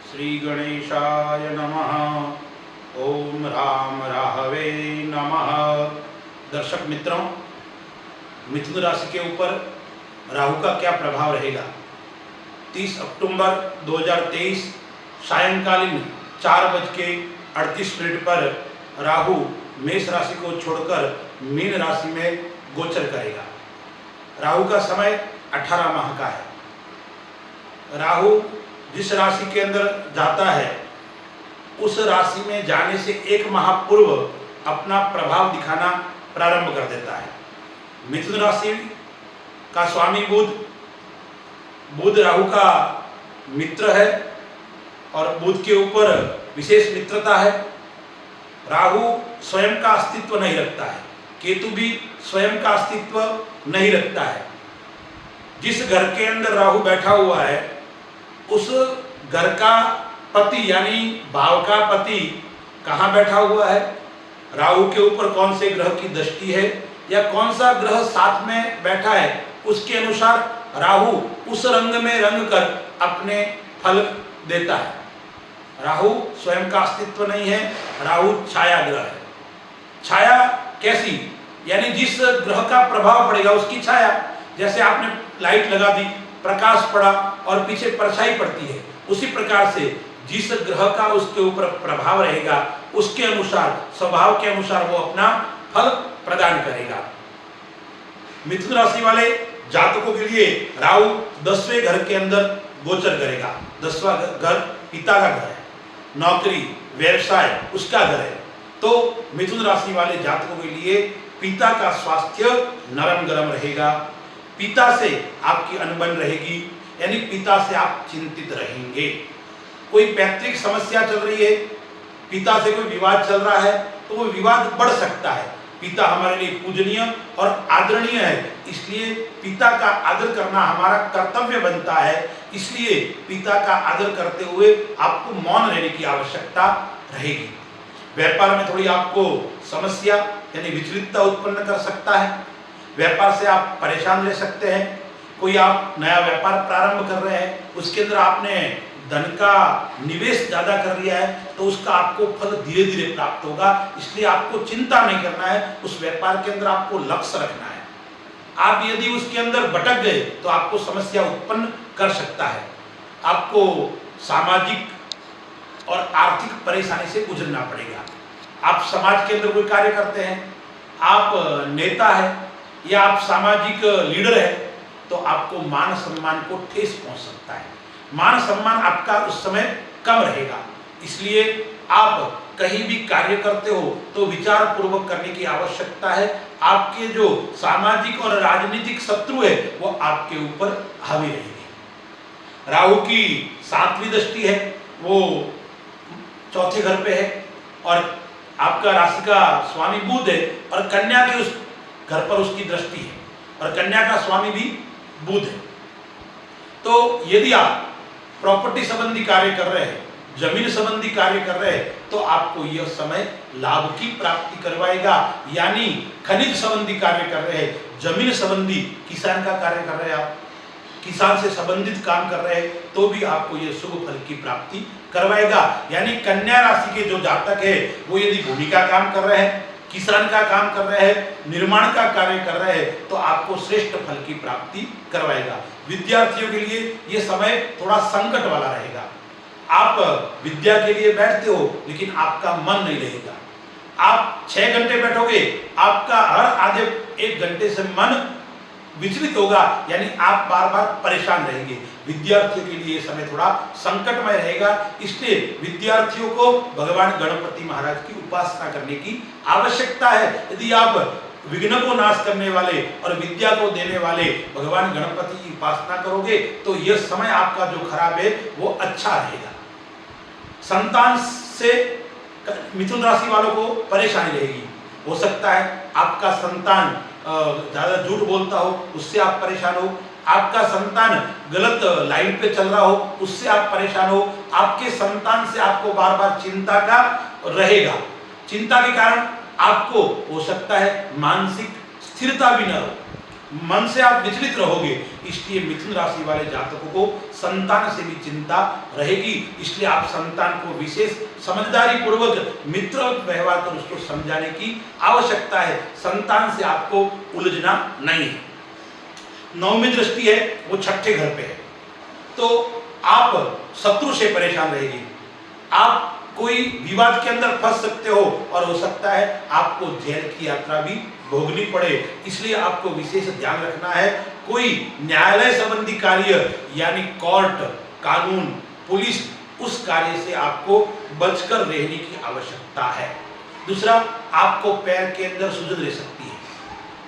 श्री गणेशाय नमः। ओम राम राहवे नमः। दर्शक मित्रों, मिथुन राशि के ऊपर राहु का क्या प्रभाव रहेगा? 30 अक्टूबर 2023 सायंकालीन 4:38 पर राहु मेष राशि को छोड़कर मीन राशि में गोचर करेगा। राहु का समय 18 माह का है। राहु जिस राशि के अंदर जाता है उस राशि में जाने से 1 माह पूर्व अपना प्रभाव दिखाना प्रारंभ कर देता है। मिथुन राशि का स्वामी बुध राहु का मित्र है और बुध के ऊपर विशेष मित्रता है। राहु स्वयं का अस्तित्व नहीं रखता है, केतु भी स्वयं का अस्तित्व नहीं रखता है। जिस घर के अंदर राहु बैठा हुआ है उस घर का पति यानी भाव का पति कहाँ बैठा हुआ है, राहु के ऊपर कौन से ग्रह की दृष्टि है या कौन सा ग्रह साथ में बैठा है, उसके अनुसार राहु उस रंग में रंग कर अपने फल देता है। राहु स्वयं का अस्तित्व नहीं है, राहु छाया ग्रह है। छाया कैसी? यानी जिस ग्रह का प्रभाव पड़ेगा उसकी छाया। जैसे आपने लाइट लगा दी, प्रकाश पड़ा और पीछे परछाई पड़ती है, उसी प्रकार से जिस ग्रह का उसके ऊपर प्रभाव रहेगा उसके अनुसार, स्वभाव के अनुसार वो अपना फल प्रदान करेगा। मिथुन राशि वाले जातकों के लिए राहु 10वें घर के अंदर गोचर करेगा। 10वां घर पिता का घर है, नौकरी व्यवसाय उसका घर है। तो मिथुन राशि वाले जातकों के लिए पिता का स्वास्थ्य नरम गरम रहेगा। पिता से आपकी अनबन रहेगी, यानी पिता से आप चिंतित रहेंगे। कोई पैतृक समस्या चल रही है, पिता से कोई विवाद चल रहा है तो वो विवाद बढ़ सकता है। पिता हमारे लिए पूजनीय और आदरणीय है, इसलिए पिता का आदर करना हमारा कर्तव्य बनता है। इसलिए पिता का आदर करते हुए आपको मौन रहने की आवश्यकता रहेगी। व्यापार में थोड़ी आपको समस्या यानी विचलितता उत्पन्न कर सकता है। व्यापार से आप परेशान रह सकते हैं। कोई आप नया व्यापार प्रारंभ कर रहे हैं, उसके अंदर आपने धन का निवेश ज्यादा कर लिया है तो उसका आपको फल धीरे धीरे प्राप्त होगा। इसलिए आपको चिंता नहीं करना है, उस व्यापार के अंदर आपको लक्ष्य रखना है। आप यदि उसके अंदर भटक गए तो आपको समस्या उत्पन्न कर सकता है। आपको सामाजिक और आर्थिक परेशानी से गुजरना पड़ेगा। आप समाज के अंदर कोई कार्य करते हैं, आप नेता है या आप सामाजिक लीडर है, तो आपको मान सम्मान को ठेस पहुंच सकता है। मान सम्मान आपका उस समय कम रहेगा। इसलिए आप कहीं भी कार्य करते हो तो विचार पूर्वक करने की आवश्यकता है। आपके जो सामाजिक और राजनीतिक शत्रु है वो आपके ऊपर हावी रहेंगे। राहु की 7वीं दृष्टि है, वो 4थे घर पे है और आपका राशि का स्वामी बुध है और कन्या के उस घर पर उसकी दृष्टि है और कन्या का स्वामी भी बुध है। तो यदि आप प्रॉपर्टी संबंधी कार्य कर रहे हैं, जमीन संबंधी कार्य कर रहे हैं, तो आपको यह समय लाभ की प्राप्ति करवाएगा। यानी खनिज संबंधी कार्य कर रहे हैं, जमीन संबंधी किसान का कार्य कर रहे हैं, आप किसान से संबंधित काम कर रहे हैं, तो भी आपको यह शुभ फल की प्राप्ति करवाएगा। यानी कन्या राशि के जो जातक है वो यदि भूमि का काम कर रहे हैं, किसान का काम कर रहे हैं, निर्माण का कार्य कर रहे हैं, तो आपको श्रेष्ठ फल की प्राप्ति करवाएगा। विद्यार्थियों के लिए यह समय थोड़ा संकट वाला रहेगा। आप विद्या के लिए बैठते हो लेकिन आपका मन नहीं रहेगा। आप 6 घंटे बैठोगे, आपका हर आधे 1 घंटे से मन विचलित होगा, यानी आप बार बार परेशान रहेंगे। विद्यार्थियों के लिए समय थोड़ा संकटमय रहेगा। इसलिए विद्यार्थियों को भगवान गणपति महाराज की उपासना करने की आवश्यकता है। यदि आप विघ्न को नाश करने वाले और विद्या को देने वाले भगवान गणपति की उपासना करोगे तो यह समय आपका जो खराब है वो अच्छा रहेगा। संतान से मिथुन राशि वालों को परेशानी रहेगी। हो सकता है आपका संतान ज्यादा झूठ बोलता हो, उससे आप परेशान हो। आपका संतान गलत लाइन पे चल रहा हो, उससे आप परेशान हो। आपके संतान से आपको बार बार चिंता का रहेगा। चिंता के कारण आपको हो सकता है मानसिक स्थिरता भी न हो। मन से आप विचलित रहोगे। इसलिए मिथुन राशि वाले जातकों को संतान से भी चिंता रहेगी। इसलिए आप संतान को विशेष समझदारी पूर्वक मित्र व्यवहार कर उसको समझाने की आवश्यकता है। संतान से आपको उलझना नहीं है। नवमी दृष्टि है वो छठे घर पे है, तो आप शत्रु से परेशान रहेंगे। आप कोई विवाद के अंदर फंस सकते हो और हो सकता है आपको जेल की यात्रा भी भोगनी पड़े। इसलिए आपको विशेष ध्यान रखना है। कोई न्यायालय संबंधी कार्य यानी कोर्ट, कानून, पुलिस, उस कार्य से आपको बचकर रहने की आवश्यकता है। दूसरा, आपको पैर के अंदर सूजन रह सकती है,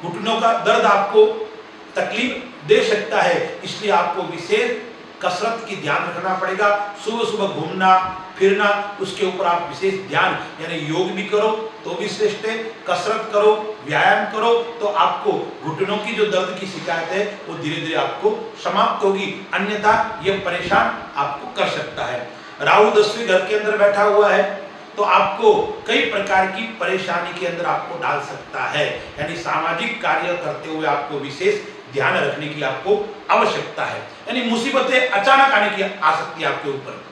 घुटनों का दर्द आपको तकलीफ दे सकता है। इसलिए आपको विशेष कसरत की ध्यान रखना पड़ेगा। सुबह सुबह घूमना फिरना, उसके ऊपर आप विशेष ध्यान यानी योग भी करो तो भी श्रेष्ठ है, कसरत करो, व्यायाम करो, तो आपको घुटनों की जो दर्द की शिकायत है वो धीरे धीरे आपको समाप्त होगी। अन्यथा यह परेशान आपको कर सकता है। राहु 10वें घर के अंदर बैठा हुआ है तो आपको कई प्रकार की परेशानी के अंदर आपको डाल सकता है। यानी सामाजिक कार्य करते हुए आपको विशेष ध्यान रखने की आपको आवश्यकता है। यानी मुसीबतें अचानक आने की आ सकती है आपके ऊपर।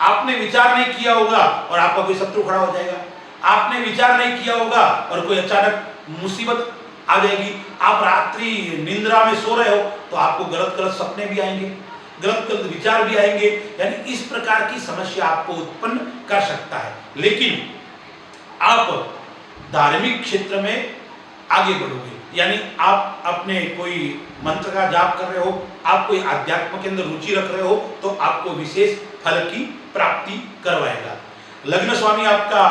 आपने विचार नहीं किया होगा और आपका कोई शत्रु खड़ा हो जाएगा। आपने विचार नहीं किया होगा और कोई अचानक मुसीबत आ जाएगी। आप रात्रि निंद्रा में सो रहे हो तो आपको गलत गलत सपने भी आएंगे, गलत गलत विचार भी आएंगे। यानी इस प्रकार की समस्या आपको उत्पन्न कर सकता है। लेकिन आप धार्मिक क्षेत्र में आगे बढ़ोगे, यानी आप अपने कोई मंत्र का जाप कर रहे हो, आप कोई अध्यात्म के अंदर रुचि रख रहे हो, तो आपको विशेष फल की प्राप्ति करवाएगा। लग्न स्वामी आपका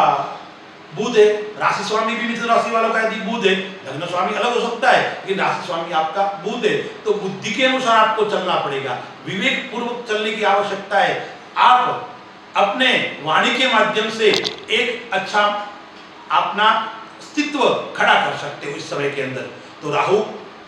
बुध है, राशि स्वामी भी मिथुन राशि वालों का यदि बुध है, लग्न स्वामी अलग हो सकता है लेकिन राशि स्वामी आपका बुध है, तो बुद्धि के अनुसार आपको चलना पड़ेगा, विवेक पूर्वक चलने की आवश्यकता है। आप अपने वाणी के माध्यम से एक अच्छा अपना अस्तित्व खड़ा कर सकते हो इस समय के अंदर। तो राहु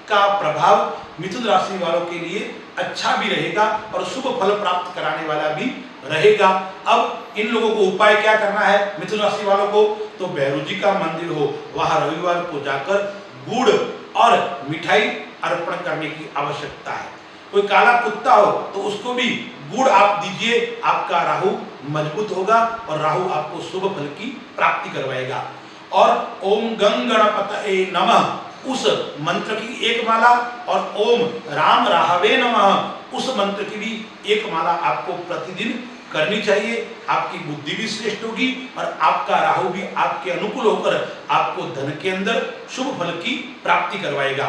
का प्रभाव मिथुन राशि वालों के लिए अच्छा भी रहेगा और शुभ फल प्राप्त कराने वाला भी रहेगा। अब इन लोगों को उपाय क्या करना है मिथुन राशि वालों को, तो भैरव जी का मंदिर हो वहां रविवार को जाकर गुड़ और मिठाई अर्पण करने की आवश्यकता है। कोई काला कुत्ता हो तो उसको भी गुड़ आप दीजिए, आपका राहु मजबूत होगा और राहु आपको शुभ फल की प्राप्ति करवाएगा। और ओम गंग गणपतये नमः उस मंत्र की एक माला और ओम राम राहवे नमः उस मंत्र की भी एक माला आपको प्रतिदिन करनी चाहिए। आपकी बुद्धि भी श्रेष्ठ होगी और आपका राहु भी आपके अनुकूल होकर आपको धन के अंदर शुभ फल की प्राप्ति करवाएगा।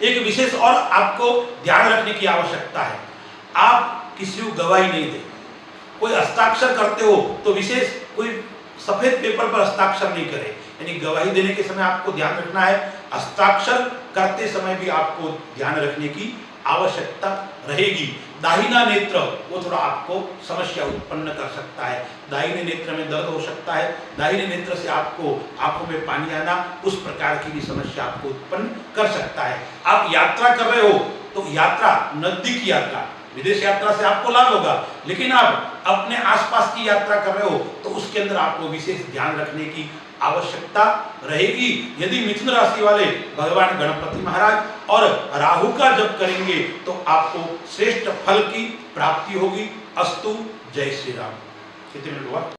एक विशेष और आपको ध्यान रखने की आवश्यकता है, आप किसी को गवाही नहीं दें। कोई हस्ताक्षर करते हो तो विशेष कोई सफेद पेपर पर हस्ताक्षर नहीं करें। यानी गवाही देने के समय आपको ध्यान रखना है, हस्ताक्षर करते समय भी आपको ध्यान रखने की आवश्यकता रहेगी। दाहिना नेत्र वो थोड़ा आपको समस्या उत्पन्न कर सकता है, दाहिने नेत्र में दर्द हो सकता है, दाहिने नेत्र से आपको आंखों में पानी आना, उस प्रकार की भी समस्या आपको उत्पन्न कर सकता है। आप यात्रा कर रहे हो तो यात्रा नजदीक यात्रा विदेश यात्रा से आपको लाभ होगा, लेकिन आप अपने आसपास की यात्रा कर रहे हो तो उसके अंदर आपको विशेष ध्यान रखने की आवश्यकता रहेगी। यदि मिथुन राशि वाले भगवान गणपति महाराज और राहु का जप करेंगे तो आपको श्रेष्ठ फल की प्राप्ति होगी। अस्तु, जय श्री राम। कितने मिनट हुआ?